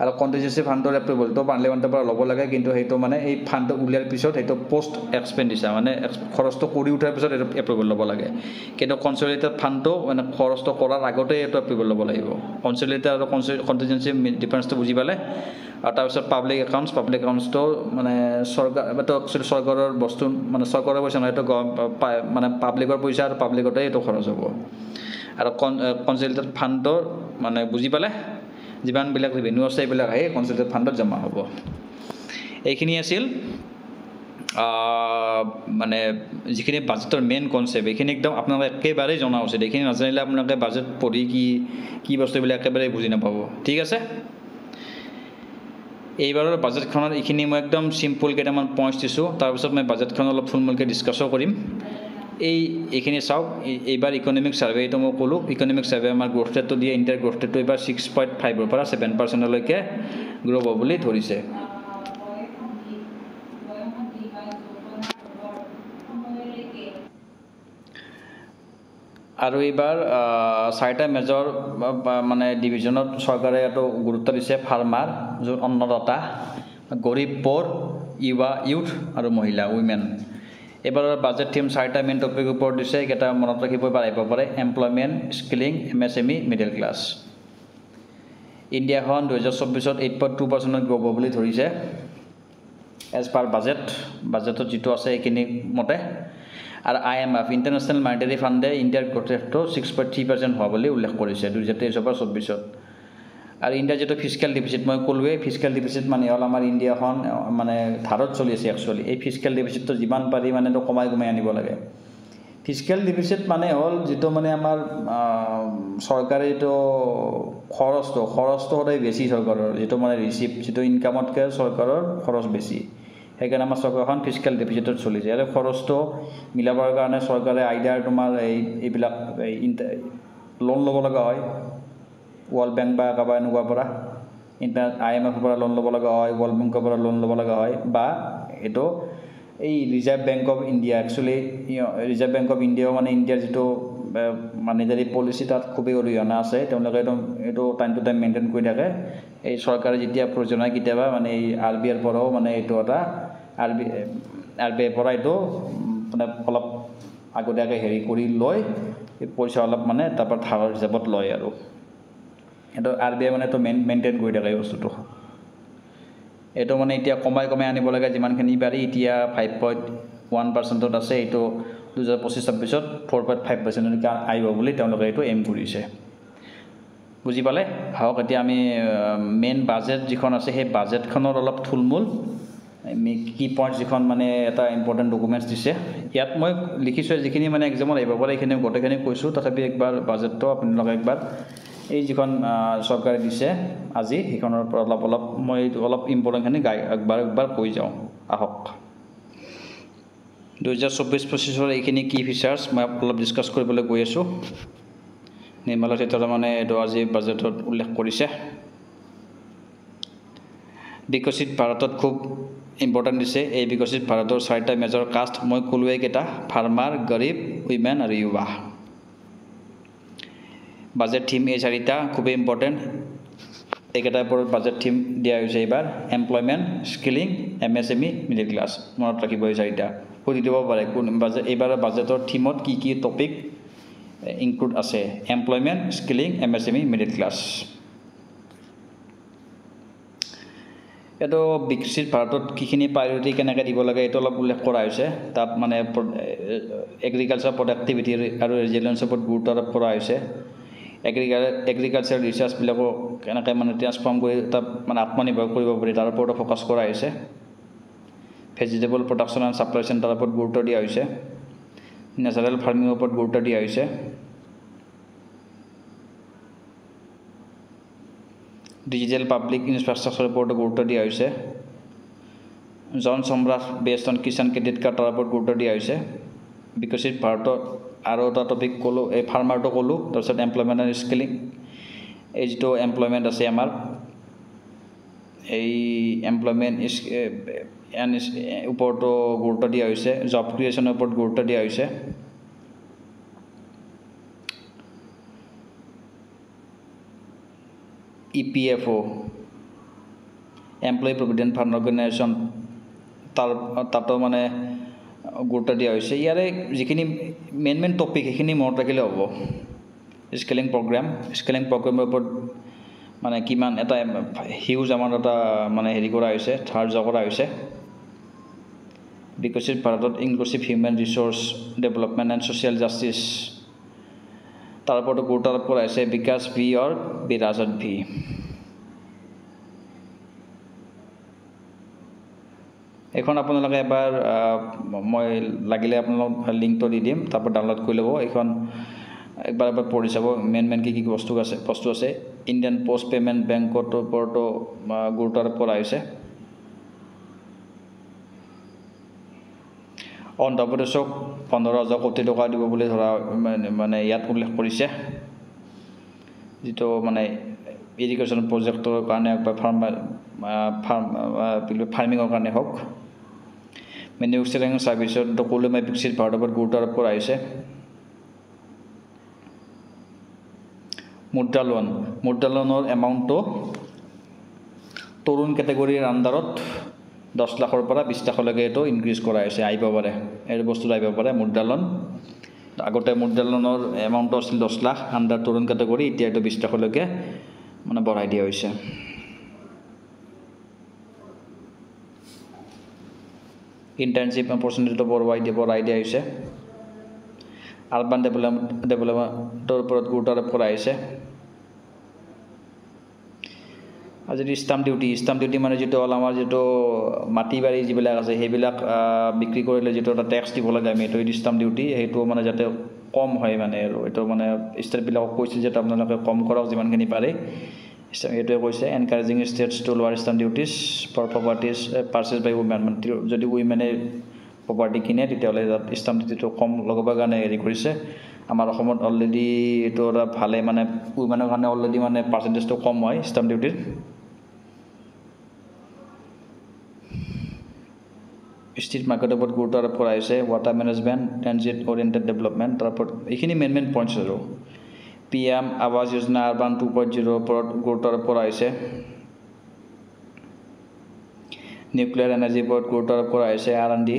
আৰু কণ্টিজেঞ্চি ফাণ্ডৰ এপ্ৰুভেলটো পাৰ্লিয়ামেণ্টৰ পৰা ল'ব লাগে কিন্তু সেইটো মানে এই ফাণ্ডটো উলিয়াৰ পিছত সেইটো পোষ্ট এক্সপেণ্ডিচাৰ মানে খৰচটো কৰি উঠাৰ পিছত এইটো এপ্ৰুভেল ল'ব লাগে কিন্তু কনচলিডেটেড ফাণ্ডটো মানে খৰচটো কৰাৰ আগতে এইটো এপ্ৰুভেল ল'ব লাগিব কনচলিডেটেড আৰু কণ্টিজেঞ্চি ডিফাৰেঞ্চটো বুজি পালে আৰু তাৰপিছত পাব্লিক একাউণ্টছটো মানে এইটো একচুৱেলি চৰকাৰৰ বস্তু মানে চৰকাৰৰ পইচা নহয় এইটো মানে পাব্লিকৰ পইচা আৰু পাব্লিকতে এইটো খৰচ হ'ব আৰু কনচলিডেটেড ফাণ্ডৰ মানে বুজি পালে যিমানবিলাক ৰেভিনিউ আছে এইবিলাক আহি কনচলিডেটেড ফাণ্ডত জমা হ'ব এইখিনি আছিল মানে যিখিনি বাজেটৰ মেইন কনচেপ্ট এইখিনি একদম আপোনালোকে একেবাৰেই জনা উচিত এইখিনি নাজানিলে আপোনালোকে বাজেট পঢ়ি কি বস্তুবিলাক একেবাৰে বুজি নাপাব ঠিক আছে এইবাৰৰ বাজেটখনত এইখিনি মই একদম চিম্পল কেইটামান পইণ্টছ দিছোঁ তাৰপিছত মই বাজেটখন অলপ থুলমূলকৈ ডিছকাছো কৰিম এইখিনি চাওক এইবাৰ ইকনমিক ছাৰ্ভেটো মই ক'লোঁ ইকনমিক ছাৰ্ভে আমাৰ গ্ৰ'থ ৰেটটো দিয়ে ইণ্ডিয়াৰ গ্ৰ'থ ৰেটটো এইবাৰ 6.5ৰ পৰা 7%লৈকে গ্ৰ' হ'ব বুলি ধৰিছে আৰু এইবাৰ 4টা মেজৰ মানে ডিভিজনত চৰকাৰে এইটো গুৰুত্ব দিছে ফাৰ্মাৰ যোন অন্নদাতা গৰীব প'ৰ ইউথ আৰু মহিলা উইমেন এইবাৰৰ বাজেট থিম 4টা মেইন টপিকৰ ওপৰত দিছে এইকেইটা মনত ৰাখিব পাৰিব পাৰে employment skilling MSME middle class ইণ্ডিয়াখন 2024ত 8.2% গ্ৰ' হ'ব বুলি ধৰিছে এজ পাৰ বাজেটত যিটো আছে এইখিনি মতে আৰু IMF ইণ্টাৰনেশ্যনেল মনিটাৰী ফাণ্ডে ইণ্ডিয়াৰ গ্ৰ'থ ৰেটটো 6.3% হোৱা বুলি উল্লেখ কৰিছে 2023 পৰা 2024ত আৰু ইণ্ডিয়াৰ যিটো ফিস্কেল ডিফিচিট মই ক'লোৱে ফিস্কেল ডিফিচিট মানে হ'ল আমাৰ ইণ্ডিয়াখন মানে ধাৰত চলি আছে একচুৱেলি এই ফিস্কেল ডিফিচিটটো যিমান পাৰি মানে তো কমাই আনিব লাগে ফিস্কেল ডিফিচিট মানে হ'ল যিটো মানে আমাৰ চৰকাৰে এইটো খৰচটো সদায় বেছি চৰকাৰৰ যিটো মানে ৰিচিপ্ট যিটো ইনকামতকৈ চৰকাৰৰ খৰচ বেছি সেইকাৰণে আমাৰ চৰকাৰখন ফিস্কেল ডিফিচিটত চলিছে আৰু খৰচটো মিলাবৰ কাৰণে চৰকাৰে আইডিয়াৰ তোমাৰ এইবিলাক লোন ল'ব লগা হয় ৱৰ্ল্ড বেংক বা কাৰোবাৰ এনেকুৱাৰ পৰা IMF পৰা লোন ল'ব লগা হয়, ৱৰ্ল্ড বেংকৰ পৰা লোন ল'ব লগা হয়, বা এইটো এই reserve bank of India actually reserve bank of ইণ্ডিয়াও মানে ইণ্ডিয়াৰ যিটো মানিটাৰী পলিচি তাত খুবেই অৰিহণা আছে। তেওঁলোকে এইটো টাইম টু টাইম মেইনটেইন কৰি থাকে। এই চৰকাৰে যেতিয়া প্ৰয়োজন হয় কেতিয়াবা মানে এই RBIৰ পৰাও মানে এইটো এটা RBIৰ পৰা এইটো মানে অলপ আগতীয়াকৈ হেৰি কৰি লয়, পইচা অলপ মানে তাৰপৰা ধাৰৰ হিচাপত লয় আৰু এইটো RBI মানে এইটো মেইনটেইন কৰি থাকে এই বস্তুটো। এইটো মানে এতিয়া কমাই আনিব লাগে যিমানখিনি পাৰি। এতিয়া 5.1% আছে, এইটো 2025-26ত 4.5% আহিব বুলি তেওঁলোকে এইটো এম কৰিছে। বুজি পালে? হওক, এতিয়া আমি মেইন বাজেট যিখন আছে সেই বাজেটখনৰ অলপ থুলমূল কি পইণ্ট যিখন মানে এটা ইম্পৰ্টেণ্ট ডকুমেণ্টছ দিছে। ইয়াত মই লিখিছোঁ যিখিনি মানে এক্সামত আহিব পাৰে এইখিনি গোটেইখিনি কৈছোঁ। তথাপি একবাৰ বাজেটটো আপোনালোকে একবাৰ এই যিখন চৰকাৰে দিছে আজি সেইখনৰ পৰা অলপ মই অলপ ইম্পৰ্টেণ্টখিনি একবাৰ কৈ যাওঁ। আহক 2024-25 এইখিনি কি ফিচাৰ্ছ মই অলপ ডিছকাছ কৰিবলৈ গৈ আছোঁ। নিৰ্মলা সীতাৰমণে এইটো আজি বাজেটত উল্লেখ কৰিছে। বিকশিত ভাৰতত খুব ইম্পৰ্টেণ্ট দিছে। এই বিকশিত ভাৰতৰ 4টা মেজৰ কাষ্ট মই ক'লোৱেই কেইটা: ফাৰ্মাৰ, গৰীব, উইমেন আৰু ইউৱা। বাজেট থিম এই 4টা খুবেই ইম্পৰ্টেণ্ট। এইকেইটাৰ ওপৰত বাজেট থিম দিয়া হৈছে এইবাৰ: employment, skilling, MSME, middle class. মনত ৰাখিব এই 4টা। সুধি দিব পাৰে কোন এইবাৰৰ বাজেটৰ থিমত কি টপিক ইনক্লুড আছে: employment, skilling, MSME, middle class. এইটো বিকশিত ভাৰতত কিখিনি প্ৰায়ৰিটি কেনেকৈ দিব লাগে এইটো অলপ উল্লেখ কৰা হৈছে। তাত মানে এগ্ৰিকালচাৰ প্ৰডাক্টিভিটি আৰু ৰেজিলিয়েন্সৰ ওপৰত গুৰুত্ব আৰোপ কৰা হৈছে। এগ্ৰিকালচাৰ ৰিচাৰ্চবিলাকো কেনেকৈ মানে ট্ৰান্সফৰ্ম কৰি তাত মানে আত্মনিৰ্ভৰ কৰিব পাৰি তাৰ ওপৰতো ফ'কাছ কৰা হৈছে। Vegetable production and supply chain তাৰ ওপৰত গুৰুত্ব দিয়া হৈছে। নেচাৰেল ফাৰ্মিঙৰ ওপৰত গুৰুত্ব দিয়া হৈছে। ডিজিটেল পাব্লিক ইনফ্ৰাষ্ট্ৰাকচাৰৰ ওপৰতো গুৰুত্ব দিয়া হৈছে। Jan Samarth based on Kisan credit card তাৰ ওপৰত গুৰুত্ব দিয়া হৈছে। বিকশিত ভাৰতত আৰু এটা টপিক ক'লোঁ, এই ফাৰ্মাৰটো ক'লোঁ। তাৰপিছত এমপ্লয়মেণ্ট এণ্ড স্কিলিং, এই যিটো এমপ্লয়মেণ্ট আছে আমাৰ, এই এমপ্লয়মেণ্ট ওপৰতো গুৰুত্ব দিয়া হৈছে। জব ক্ৰিয়েশ্যনৰ ওপৰত গুৰুত্ব দিয়া হৈছে। EPFO, employee provident fund organisation, তাতো মানে গুৰুত্ব দিয়া হৈছে। ইয়াৰে যিখিনি মেইন টপিক সেইখিনি মনত ৰাখিলে হ'ব। স্কেলিং প্ৰগ্ৰেমৰ ওপৰত মানে কিমান এটা হিউজ এমাউণ্ট এটা মানে হেৰি কৰা হৈছে, ধাৰ্য কৰা হৈছে। বিকশিত ভাৰতত inclusive human resource development and social justice তাৰ ওপৰতো গুৰুত্ব আৰোপ কৰা হৈছে। বিকাশ ভি অৰ বিৰাজত ভি। এইখন আপোনালোকে এবাৰ মই লাগিলে আপোনালোক লিংকটো দি দিম, তাৰপৰা ডাউনলোড কৰি ল'ব। এইখন একবাৰ পঢ়ি চাব। মেইন কি বস্তু আছে। ইণ্ডিয়ান পোষ্ট পে'মেণ্ট বেংকৰ ওপৰতো গুৰুত্ব আৰোপ কৰা হৈছে। অন্ধ্ৰপ্ৰদেশক 15,000 কোটি টকা দিব বুলি ধৰা মানে ইয়াত উল্লেখ কৰিছে। যিটো মানে ইৰিগেশ্যন প্ৰজেক্টৰ কাৰণে হওক বা ফাৰ্মিঙৰ কাৰণে হওক। মেনুফেক্সাৰিং ছাৰ্ভিচত ক'লো মই বিকশিত ভাৰতৰ ওপৰত গুৰুত্ব আৰোপ কৰা হৈছে। মুদ্ৰা লোনৰ এমাউণ্টটো তৰুণ কেটেগৰীৰ আণ্ডাৰত 10 লাখৰ পৰা 20 লাখলৈকে এইটো ইনক্ৰিজ কৰা হৈছে। আহিব পাৰে এই বস্তুটো আহিব পাৰে মুদ্ৰা লোন। আগতে মুদ্ৰা লোনৰ এমাউণ্টটো আছিল 10 লাখ আণ্ডাৰ তৰুণ কেটেগৰী, এতিয়া এইটো 20 লাখলৈকে মানে বঢ়াই দিয়া হৈছে। ইণ্টাৰ্ণশ্বিপ অপৰচুনিটিটো বঢ়াই দিয়া হৈছে। আৰবান ডেভেলপমেণ্টৰ ওপৰত গুৰুত্ব আৰোপ কৰা হৈছে। আৰু যদি ষ্টাম্প ডিউটি মানে যিটো হ'ল আমাৰ যিটো মাটি বাৰী যিবিলাক আছে সেইবিলাক বিক্ৰী কৰিলে যিটো এটা টেক্স দিব লাগে আমি, এইটো ষ্টাম্প ডিউটি, সেইটো মানে যাতে কম হয় মানে আৰু এইটো মানে ষ্টেটবিলাকক কৈছিল যে আপোনালোকে কম কৰক যিমানখিনি পাৰে। এইটোৱে কৈছে encouraging states to lower stamp duties for properties purchase by women. যদি উইমেনে প্ৰপাৰ্টি কিনে তেতিয়াহ'লে তাত ষ্টাম্প ডিউটিটো কম লগাবৰ কাৰণে হেৰি কৰিছে। আমাৰ অসমত অলৰেডি এইটো এটা ভালে মানে উইমেনৰ কাৰণে অলৰেডি মানে পাৰ্চেণ্টেজটো কম হয় ষ্টাম্প ডিউটিৰ। ষ্ট্ৰীট মাৰ্কেটৰ ওপৰত গুৰুত্ব আৰোপ কৰা হৈছে water management transit oriented development তাৰ ওপৰত এইখিনি মেইন পইণ্টছ আৰু PM আৱাস যোজনা আৰ্বান 2.0 ওপৰত গুৰুত্ব আৰোপ কৰা হৈছে নিউক্লিয়াৰ এনাৰ্জিৰ ওপৰত গুৰুত্ব আৰোপ কৰা হৈছে R&D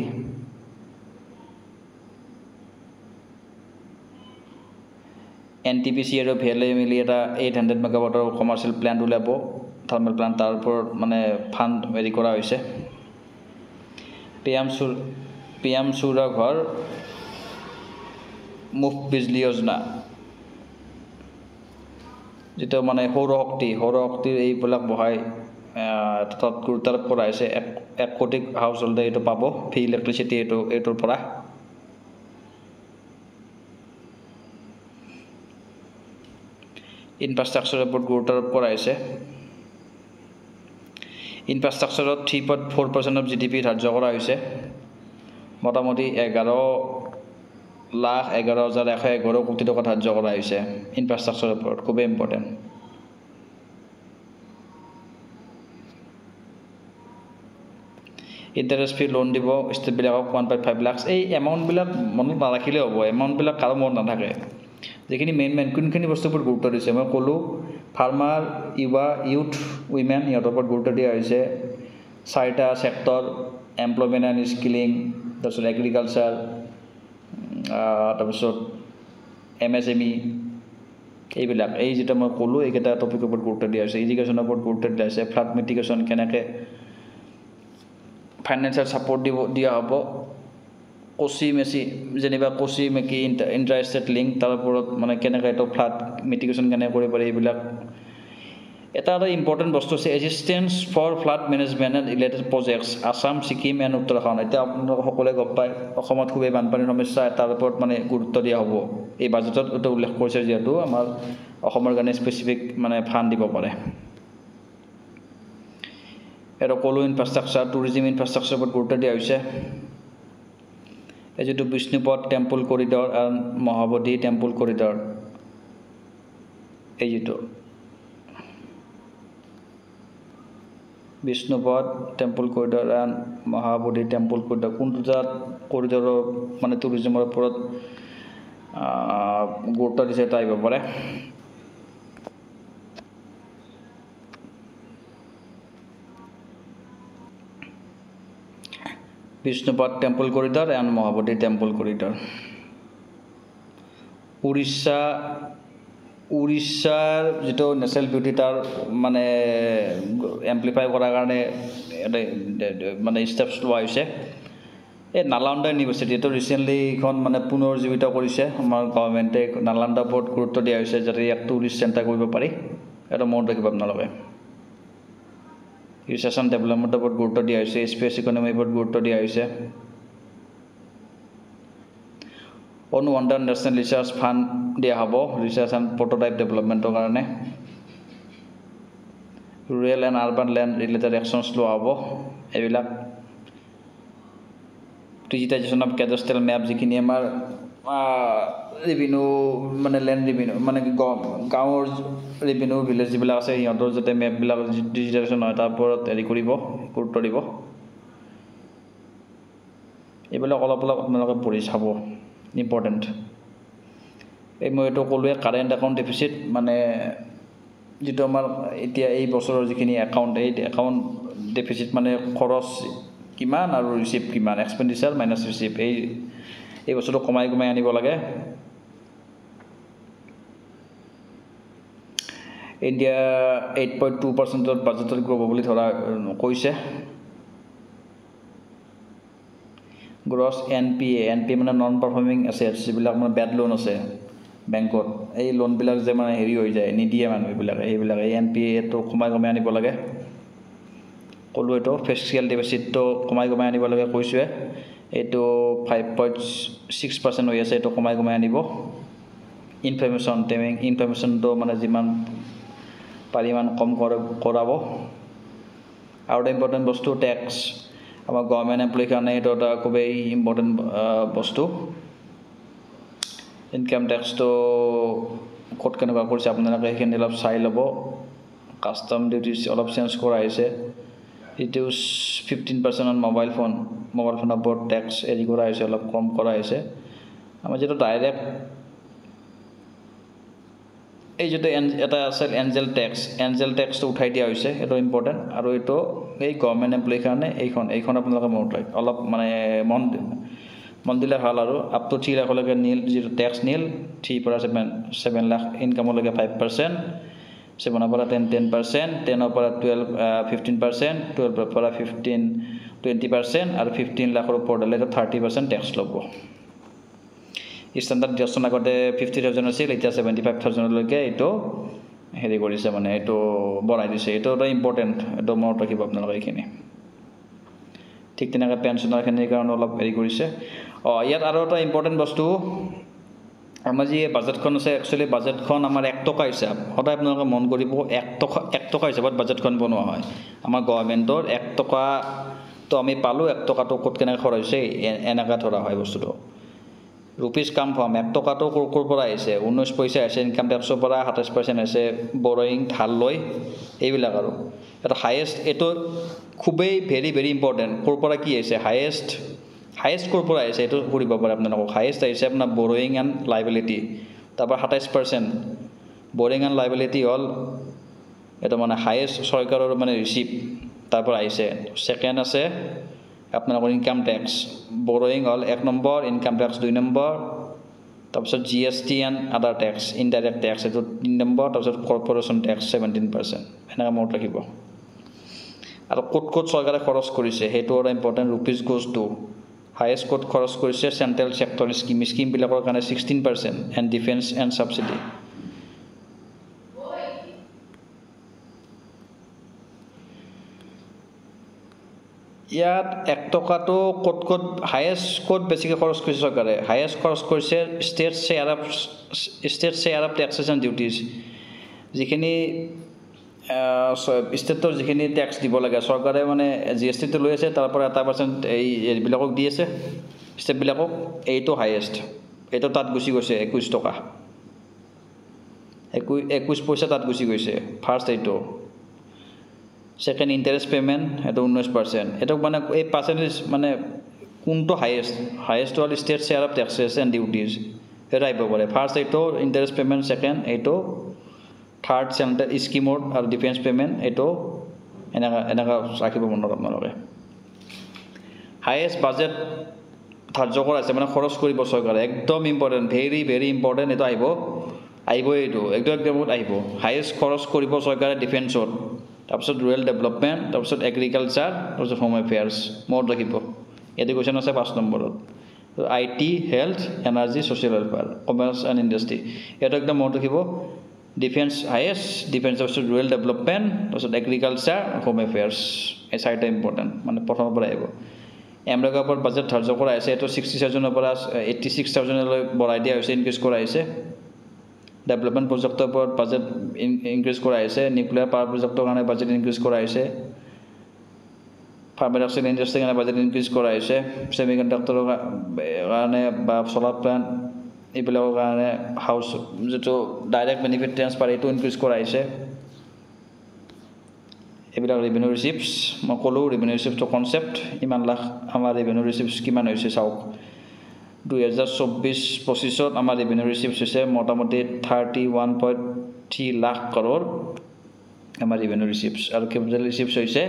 NTPC আৰু VLA মিলি এটা 800 মেগাৱাটৰ কমাৰ্চিয়েল প্লান্ট উলিয়াব থাৰ্মেল প্লান্ট তাৰ ওপৰত মানে ফাণ্ড হেৰি কৰা হৈছে PM সূৰ্য ঘৰ মুফ্ত বিজলী যোজনা যেটা মানে সৌৰ শক্তিৰ এইবিলাক বহাই তাত গুৰুত্ব আৰোপ কৰা হৈছে 1 কোটি হাউচ হোল্ডে এইটো পাব ফ্ৰী ইলেক্ট্ৰিচিটি এইটোৰ পৰা ইনফ্ৰাষ্ট্ৰাকচাৰৰ ওপৰত গুৰুত্ব আৰোপ কৰা হৈছে ইনফ্ৰাষ্ট্ৰাকচাৰত 3.4% অফ GDP ধাৰ্য কৰা হৈছে মোটামুটি 11,11,111 কোটি টকা ধাৰ্য কৰা হৈছে ইনফ্ৰাষ্ট্ৰাকচাৰৰ ওপৰত খুবেই ইম্পৰ্টেণ্ট ইণ্টাৰেষ্ট ফ্ৰী লোন দিব ষ্টেটবিলাকক 1.5 লাখ এই এমাউণ্টবিলাক মনত নাৰাখিলেও হ'ব এমাউণ্টবিলাক কাৰো মনত নাথাকে যেখিনি মেইন কোনখিনি বস্তুৰ ওপৰত গুৰুত্ব দিছে মই ক'লোঁ ফাৰ্মাৰ ইউথ উইমেন ইহঁতৰ ওপৰত গুৰুত্ব দিয়া হৈছে 4টা ছেক্টৰ এমপ্লয়মেণ্ট এণ্ড স্কিলিং তাৰপিছত এগ্ৰিকালচাৰ তাৰপিছত MSME এইবিলাক এই যেটা মই ক'লোঁ এইকেইটা টপিকৰ ওপৰত গুৰুত্ব দিয়া হৈছে এডুকেশ্যনৰ ওপৰত গুৰুত্ব দিয়া হৈছে ফ্লাড মিটিগেশ্যন কেনেকৈ ফাইনেন্সিয়েল ছাপোৰ্ট দিয়া হ'ব কোচি মেকি ইণ্টাৰেষ্টেড লিংক তাৰ ওপৰত মানে কেনেকৈ এইটো ফ্লাড মিটিগেশ্যন কেনেকৈ কৰিব পাৰি এইবিলাক এটা ইম্পৰ্টেণ্ট বস্তু আছে assistance for flood management and related projects Assam Sikkim and Uttarakhand এতিয়া আপোনালোক সকলোৱে গম পায় অসমত খুবেই বানপানীৰ সমস্যা তাৰ ওপৰত মানে গুৰুত্ব দিয়া হ'ব এই বাজেটত এইটো উল্লেখ কৰিছে যিহেতু আমাৰ অসমৰ কাৰণে স্পেচিফিক মানে ফাণ্ড দিব পাৰে আৰু ক'লো ইনফ্ৰাষ্ট্ৰাকচাৰ টুৰিজিম ইনফ্ৰাষ্ট্ৰাকচাৰৰ ওপৰত গুৰুত্ব দিয়া হৈছে এই যিটো Vishnupad temple corridor and Mahabodhi temple corridor এই যিটো Vishnupad temple corridor and Mahabodhi temple corridor কোনটো জাত কৰিডৰৰ মানে টুৰিজিমৰ ওপৰত গুৰুত্ব দিছে এটা আহিব পাৰে Vishnupad temple corridor and Mahabodhi temple corridor উৰিষ্যাৰ যিটো নেচাৰেল বিউটি তাৰ মানে এম্প্লিফাই কৰাৰ কাৰণে মানে ষ্টেপছ লোৱা হৈছে এই নালন্দা ইউনিভাৰ্চিটি এইটো ৰিচেণ্টলি এইখন মানে পুনৰুজ্জীৱিত কৰিছে আমাৰ গভৰ্ণমেণ্টে নালন্দা ওপৰত গুৰুত্ব দিয়া হৈছে যাতে ইয়াক টুৰিষ্ট চেণ্টাৰ কৰিব পাৰি এটা মনত ৰাখিব আপোনালোকে ৰিচাৰ্চ এণ্ড ডেভেলপমেণ্টৰ ওপৰত গুৰুত্ব দিয়া হৈছে স্পেচ ইকনমিৰ ওপৰত গুৰুত্ব দিয়া হৈছে অনুবন্ধন নেশ্যনেল ৰিচাৰ্চ ফাণ্ড দিয়া হ'ব ৰিচাৰ্চ এণ্ড প্ৰটোটাইপ ডেভেলপমেণ্টৰ কাৰণে rural and urban land related actions লোৱা হ'ব এইবিলাক ডিজিটাইজেশ্যন অফ কেডাষ্ট্ৰিয়েল মেপ যিখিনি আমাৰ ৰেভিনিউ মানে লেণ্ড ৰেভিনিউ মানে গাঁৱৰ ৰেভিনিউ ভিলেজ যিবিলাক আছে সিহঁতৰ যাতে মেপবিলাক ডিজিটাইজেশ্যন হয় তাৰ ওপৰত হেৰি কৰিব গুৰুত্ব দিব এইবিলাক অলপ আপোনালোকে পঢ়ি চাব ইম্পৰ্টেণ্ট এই মই এইটো ক'লোৱে কাৰেণ্ট একাউণ্ট ডেফিচিট মানে যিটো আমাৰ এতিয়া এই বছৰৰ যিখিনি একাউণ্ট এই একাউণ্ট ডেফিচিট মানে খৰচ কিমান আৰু ৰিচিপ্ট কিমান এক্সপেণ্ডিচাৰ মাইনাছ ৰিচিপ্ট এই বস্তুটো কমাই আনিব লাগে ইণ্ডিয়া 8.2% বাজেটত গ্ৰ' হ'ব বুলি ধৰা কৈছে গ্ৰছ NPA মানে নন পাৰফৰ্মিং এছেটছ যিবিলাক মানে বেড লোন আছে বেংকত এই লোনবিলাক যে মানে হেৰি হৈ যায় নিদিয়ে মানুহবিলাকে সেইবিলাকে এই NPAটো কমাই আনিব লাগে ক'লোঁ এইটো ফিস্কেল ডেফিচিটটো কমাই আনিব লাগে কৈছোঁৱে এইটো 5.6% হৈ আছে এইটো কমাই আনিব ইনফৰমেশ্যনটো মানে যিমান পাৰি ইমান কম কৰাব আৰু এটা ইম্পৰ্টেণ্ট বস্তু টেক্স আমাৰ গভৰ্ণমেণ্ট এমপ্লয়ীৰ কাৰণে এইটো এটা খুবেই ইম্পৰ্টেণ্ট বস্তু ইনকাম টেক্সটো ক'ত কেনেকুৱা কৰিছে আপোনালোকে সেইখিনি অলপ চাই ল'ব কাষ্টম ডিউটিজ অলপ চেঞ্জ কৰা হৈছে reduce 15% on mobile phone mobile ফোনৰ ওপৰত টেক্স হেৰি কৰা হৈছে, অলপ কম কৰা হৈছে। আমাৰ যিটো ডাইৰেক্ট এই যিটো এটা আছিল এঞ্জেল টেক্সটো উঠাই দিয়া হৈছে, এইটো ইম্পৰ্টেণ্ট। আৰু এইটো এই গভৰ্ণমেণ্ট এমপ্লয়ীৰ কাৰণে এইখন আপোনালোকে মনত ৰাখক, অলপ মানে মন দিলে ভাল। আৰু আপ টু 3 লাখলৈকে নীল, যিটো টেক্স নীল, 3 পৰা 7 লাখ ইনকামলৈকে 5%, 7 পৰা 10%, 10 পৰা 15%, 12 পৰা 20%, আৰু 15 লাখৰ ওপৰত হ'লে 30% টেক্স ল'ব। ষ্টেণ্ডাৰ্ড ডিডাকশ্যন আগতে 50,000 আছিল, এতিয়া 75,000লৈকে এইটো হেৰি কৰিছে, মানে এইটো বঢ়াই দিছে। এইটো এটা ইম্পৰ্টেণ্ট, এইটো মনত ৰাখিব আপোনালোকে এইখিনি। ঠিক তেনেকৈ পেঞ্চনাৰখিনিৰ কাৰণে অলপ হেৰি কৰিছে। ইয়াত আৰু এটা ইম্পৰ্টেণ্ট বস্তু, আমাৰ যি বাজেটখন আছে, একচুৱেলি বাজেটখন আমাৰ 1 টকা হিচাপ, সদায় আপোনালোকে মন কৰিব, 1 টকা হিচাপত বাজেটখন বনোৱা হয়। আমাৰ গভৰ্ণমেণ্টৰ 1 টকাটো আমি পালোঁ, 1 টকাটো ক'ত কেনেকৈ খৰচ হৈছে এনেকৈ ধৰা হয় বস্তুটো। ৰুপিজ কাম ফ্ৰম, 1 টকাটো ক'ৰ পৰা আহিছে, 19 পইচা আহিছে ইনকাম টেক্সৰ পৰা, 27% আহিছে বৰয়িং, ধাৰ লৈ, এইবিলাক। আৰু এটা হায়েষ্ট, এইটো খুবেই ভেৰি ইম্পৰ্টেণ্ট, ক'ৰ পৰা কি আহিছে, হায়েষ্ট ক'ৰ পৰা আহিছে, এইটো কৰিব পাৰে আপোনালোকক। হায়েষ্ট আহিছে আপোনাৰ বৰয়িং এণ্ড লাইবিলিটি, তাৰপৰা 27%। বৰয়িং এণ্ড লাইবিলিটি হ'ল এইটো মানে হায়েষ্ট চৰকাৰৰ মানে ৰিচিপ্ট, তাৰপৰা আহিছে। ছেকেণ্ড আছে আপোনালোকৰ ইনকাম টেক্স, বৰয়িং হ'ল 1 নম্বৰ, ইনকাম টেক্স 2 নম্বৰ, তাৰপিছত GST and other tax, indirect tax এইটো 3 নম্বৰ, তাৰপিছত কৰ্পৰেশ্যন টেক্স 17%। এনেকৈ মনত ৰাখিব। আৰু ক'ত চৰকাৰে খৰচ কৰিছে সেইটো এটা important. Rupees goes to, highest ক'ত খৰচ কৰিছে, চেণ্ট্ৰেল ছেক্টৰ স্কিমবিলাকৰ কাৰণে 16%, এণ্ড ডিফেন্স এণ্ড ছাবচিডি। ইয়াত 1 টকাটো ক'ত হায়েষ্ট বেছিকৈ খৰচ কৰিছে চৰকাৰে, হায়েষ্ট খৰচ কৰিছে state share of taxes and duties. যিখিনি ষ্টেটৰ যিখিনি টেক্স দিব লাগে, চৰকাৰে মানে GSTটো লৈ আছে, তাৰ পৰা 1% এইবিলাকক দি আছে ষ্টেটবিলাকক, এইটো হায়েষ্ট, এইটো তাত গুচি গৈছে 21 টকা, 21 পইচা তাত গুচি গৈছে ফাৰ্ষ্ট। এইটো ছেকেণ্ড ইণ্টাৰেষ্ট পে'মেণ্ট, এইটো 19%। এইটো মানে এই পাৰ্চেণ্টেজ মানে কোনটো হায়েষ্ট হ'ল state share of taxes and duties, সেইটো আহিব পাৰে ফাৰ্ষ্ট। এইটো ইণ্টাৰেষ্ট পে'মেণ্ট, ছেকেণ্ড এইটো, থাৰ্ড চেণ্ট্ৰেল স্কিমৰ আৰু ডিফেন্স পে'মেণ্ট, এইটো এনেকুৱা ৰাখিব মনত আপোনালোকে। হায়েষ্ট বাজেট ধাৰ্য কৰা আছে, মানে খৰচ কৰিব চৰকাৰে, একদম ইম্পৰ্টেণ্ট, ভেৰি ইম্পৰ্টেণ্ট। এইটো আহিবই, এইটো একদম আহিব। হায়েষ্ট খৰচ কৰিব চৰকাৰে ডিফেন্সত, তাৰপিছত ৰুৰেল ডেভেলপমেণ্ট, তাৰপিছত এগ্ৰিকালচাৰ, তাৰপিছত হোম এফেয়াৰ্ছ। মনত ৰাখিব, এডুকেশ্যন আছে 5 নম্বৰত, IT, health, energy, social welfare, commerce and industry, এইটো একদম মনত ৰাখিব। ডিফেন্স হায়েষ্ট, ডিফেন্স তাৰপিছত ৰুৰেল ডেভেলপমেণ্ট, তাৰপিছত এগ্ৰিকালচাৰ, হোম এফেয়াৰ্ছ, এই 4টা ইম্পৰ্টেণ্ট, মানে প্ৰথমৰ পৰা আহিব। এমৰেগাৰ ওপৰত বাজেট ধাৰ্য কৰা হৈছে, এইটো 60,000ৰ পৰা 86,000লৈ বঢ়াই দিয়া হৈছে, ইনক্ৰিজ কৰা হৈছে। ডেভেলপমেণ্ট প্ৰজেক্টৰ ওপৰত বাজেট ইনক্ৰিজ কৰা হৈছে, নিউক্লিয়াৰ পাৱাৰ প্ৰজেক্টৰ কাৰণে বাজেট ইনক্ৰিজ কৰা হৈছে, ফাৰ্মাচুটিকেল ইণ্ডাষ্ট্ৰীৰ কাৰণে বাজেট ইনক্ৰিজ কৰা হৈছে, ছেমি কণ্ডাক্টৰৰ কাৰণে বা চলাৰ প্লাণ্ট এইবিলাকৰ কাৰণে হাউচ যিটো ডাইৰেক্ট বেনিফিট ট্ৰেন্সফাৰ, এইটো ইনক্ৰিজ কৰা হৈছে। এইবিলাক ৰেভিনিউ ৰিচিপ্টছ, মই ক'লোঁ ৰেভিনিউ ৰিচিপ্টৰ কনচেপ্ট, ইমান লাখ আমাৰ ৰেভিনিউ ৰিচিপ্টছ কিমান হৈছে চাওক। 2024-25 আমাৰ ৰেভিনিউ ৰিচিপ্টছ হৈছে মোটামুটি 31.3 লাখ কৰোৰ আমাৰ ৰেভিনিউ ৰিচিপ্টছ, আৰু কেপিটেল ৰিচিপ্টছ হৈছে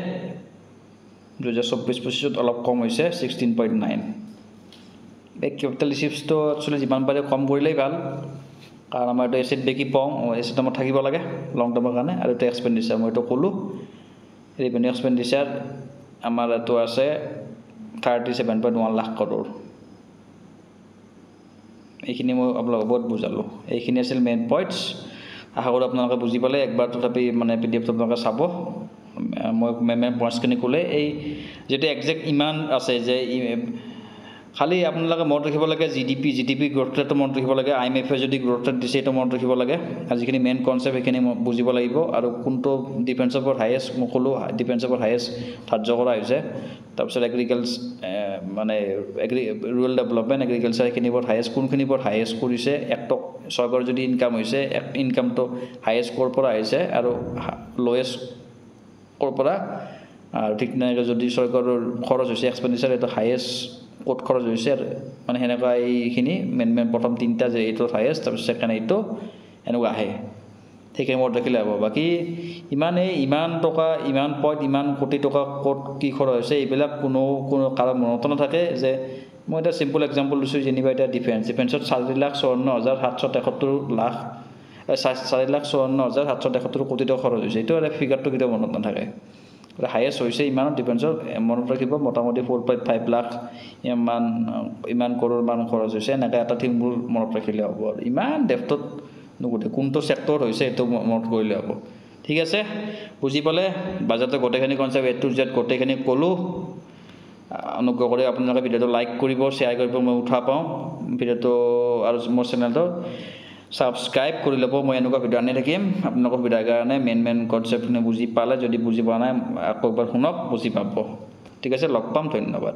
2024-25 অলপ কম হৈছে 16.9। এই কেপিটেল ৰিচিপ্টছটো একচুৱেলি যিমান পাৰে কম কৰিলেই ভাল, কাৰণ আমাৰ এইটো এছেট বেকি পাওঁ, এছেট আমাৰ থাকিব লাগে লং টাৰ্মৰ কাৰণে। আৰু এইটো এক্সপেণ্ডিচাৰ, মই এইটো ক'লোঁ ৰেভিনিউ এক্সপেণ্ডিচাৰ আমাৰ এইটো আছে 37.1 লাখ কৰোৰ। এইখিনি মই আপোনালোকক বহুত বুজালোঁ, এইখিনি আছিল মেইন পইণ্টছ। আশা কৰোঁ আপোনালোকে বুজি পালে। একবাৰ তথাপি মানে PDF আপোনালোকে চাব, মই মেইন পইণ্টছখিনি ক'লে। এই যিটো একজেক্ট ইমান আছে যে খালি আপোনালোকে মনত ৰাখিব লাগে জিডিপি গ্ৰথ ৰেটটো মনত ৰাখিব লাগে, IMF-এ যদি গ্ৰথ ৰেট দিছে সেইটো মনত ৰাখিব লাগে, আৰু যিখিনি মেইন কনচেপ্ট সেইখিনি বুজিব লাগিব। আৰু কোনটো ডিফেন্সৰ ওপৰত হায়েষ্ট, মই ক'লোঁ ডিফেন্সৰ ওপৰত হায়েষ্ট ধাৰ্য কৰা হৈছে, তাৰপিছত মানে ৰুৰেল ডেভেলপমেণ্ট, এগ্ৰিকালচাৰ এইখিনিৰ ওপৰত হায়েষ্ট, কোনখিনিৰ ওপৰত হায়েষ্ট কৰিছে, চৰকাৰৰ যদি ইনকাম হৈছে, ইনকামটো হায়েষ্ট ক'ৰ পৰা আহিছে আৰু লয়েষ্ট ক'ৰ পৰা আৰু ঠিক তেনেকৈ যদি চৰকাৰৰ খৰচ হৈছে এক্সপেণ্ডিচাৰ এইটো হায়েষ্ট ক'ত খৰচ হৈছে আৰু মানে সেনেকুৱা এইখিনি মেইন প্ৰথম তিনিটা যে এইটো হায়েষ্ট তাৰপিছত ছেকেণ্ড এইটো এনেকুৱা আহে ঠিকে মনত ৰাখিলে হ'ব বাকী ইমান টকা ইমান পইণ্ট ইমান কোটি টকা ক'ত কি খৰচ হৈছে এইবিলাক কোনো কাৰো মনত নাথাকে যে মই এটা চিম্পল এক্সাম্পল দিছোঁ যেনিবা এতিয়া ডিফেন্সত 4,54,773 কোটি টকা খৰচ হৈছে এইটো এটা ফিগাৰটো কেতিয়াও মনত নাথাকে হায়েষ্ট হৈছে ইমানত ডিফেন্সৰ মনত ৰাখিব মোটামুটি 4.5 লাখ ইমান কৰোৰ মান খৰচ হৈছে এনেকৈ এটা থিংবোৰ মনত ৰাখিলে হ'ব আৰু ইমান ডেপ্থত নুগুতে কোনটো ছেক্টৰ হৈছে এইটো মনত কৰিলে হ'ব ঠিক আছে বুজি পালে বাজেটৰ গোটেইখিনি কনচেপ্ট A to Z গোটেইখিনি ক'লোঁ অনুগ্ৰহ কৰি আপোনালোকে ভিডিঅ'টো লাইক কৰিব শ্বেয়াৰ কৰিব মই উঠা পাওঁ ভিডিঅ'টো আৰু মোৰ চেনেলটো ছাবস্ক্ৰাইব কৰি ল'ব মই এনেকুৱা ভিডিঅ' আনি থাকিম আপোনালোকৰ সুবিধাৰ কাৰণে মেইন কনচেপ্টখিনি বুজি পালে যদি বুজি পোৱা নাই আকৌ এবাৰ শুনক বুজি পাব ঠিক আছে লগ পাম ধন্যবাদ